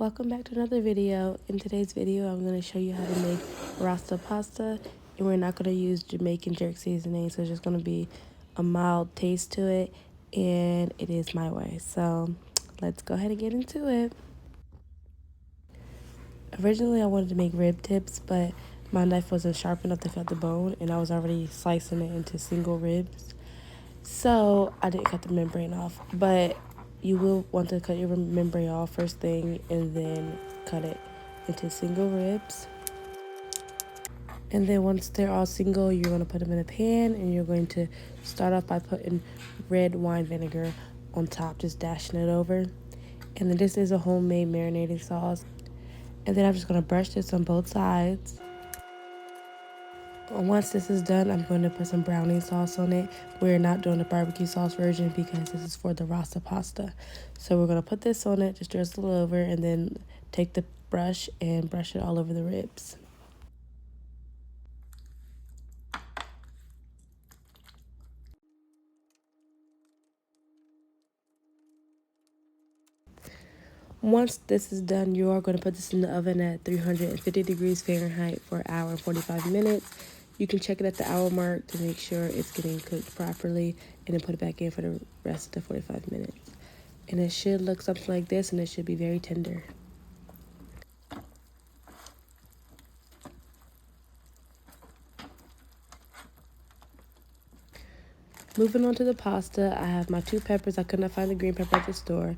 Welcome back to another video. In today's video, I'm going to show you how to make Rasta pasta, and we're not going to use Jamaican jerk seasoning, so it's just going to be a mild taste to it, and it is my way. So let's go ahead and get into it. Originally, I wanted to make rib tips, but my knife wasn't sharp enough to cut the bone, and I was already slicing it into single ribs, so I didn't cut the membrane off. But you will want to cut your membrane off first thing and then cut it into single ribs. And then once they're all single, you're going to put them in a pan, and you're going to start off by putting red wine vinegar on top, just dashing it over. And then this is a homemade marinated sauce. And then I'm just going to brush this on both sides. Once this is done, I'm going to put some brownie sauce on it. We're not doing the barbecue sauce version because this is for the Rasta pasta. So we're going to put this on it, just drizzle it over, and then take the brush and brush it all over the ribs. Once this is done, you are going to put this in the oven at 350 degrees Fahrenheit for an hour and 45 minutes. You can check it at the hour mark to make sure it's getting cooked properly, and then put it back in for the rest of the 45 minutes. And it should look something like this, and it should be very tender. Moving on to the pasta, I have my 2 peppers. I could not find the green pepper at the store.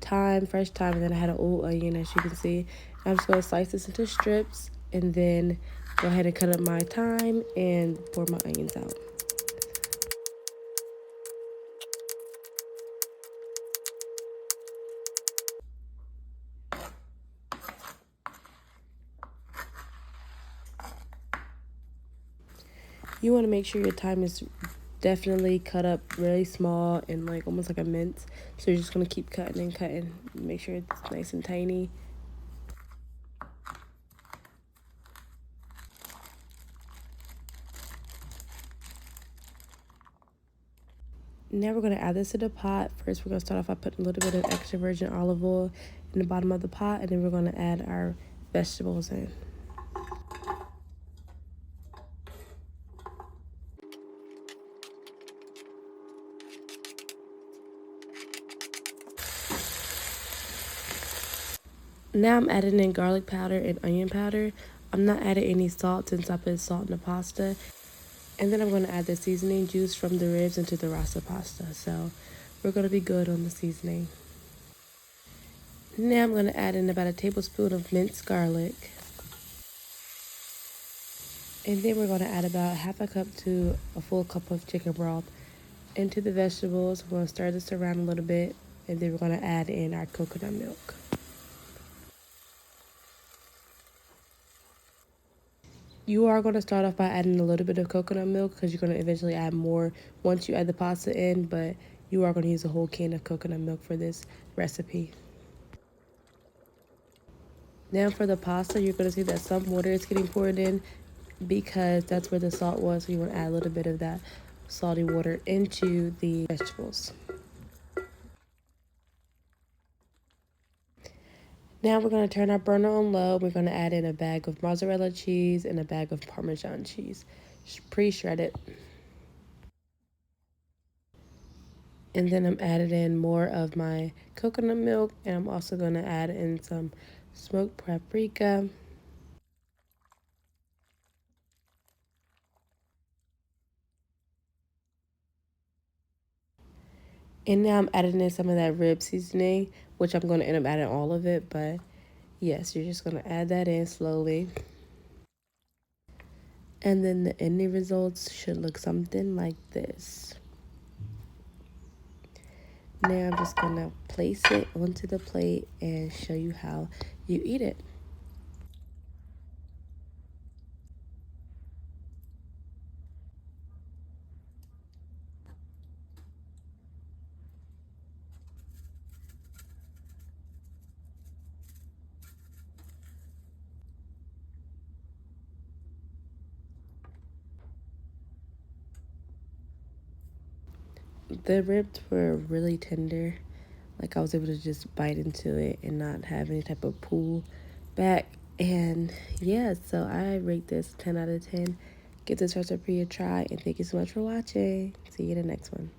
Thyme, fresh thyme, and then I had an old onion, as you can see. I'm just going to slice this into strips and then go ahead and cut up my thyme and pour my onions out. You want to make sure your thyme is definitely cut up really small and like almost like a mince. So you're just going to keep cutting and cutting. Make sure it's nice and tiny. Now we're going to add this to the pot. First, we're going to start off by putting a little bit of extra virgin olive oil in the bottom of the pot, and then we're going to add our vegetables in. Now I'm adding in garlic powder and onion powder. I'm not adding any salt since I put salt in the pasta. And then I'm going to add the seasoning juice from the ribs into the Rasta pasta. So we're going to be good on the seasoning. Now I'm going to add in about a tablespoon of minced garlic. And then we're going to add about half a cup to a full cup of chicken broth into the vegetables. We're going to stir this around a little bit, and then we're going to add in our coconut milk. You are going to start off by adding a little bit of coconut milk because you're going to eventually add more once you add the pasta in, but you are going to use a whole can of coconut milk for this recipe. Now for the pasta, you're going to see that some water is getting poured in because that's where the salt was. So you want to add a little bit of that salty water into the vegetables. Now we're going to turn our burner on low. We're going to add in a bag of mozzarella cheese and a bag of Parmesan cheese, pre-shredded. And then I'm adding in more of my coconut milk, and I'm also going to add in some smoked paprika. And now I'm adding in some of that rib seasoning, which I'm going to end up adding all of it, but yes, you're just going to add that in slowly. And then the ending results should look something like this. Now I'm just going to place it onto the plate and show you how you eat it. The ribs were really tender. Like I was able to just bite into it and not have any type of pull back. And yeah, so I rate this 10 out of 10. Give this recipe a try, and thank you so much for watching. See you in the next one.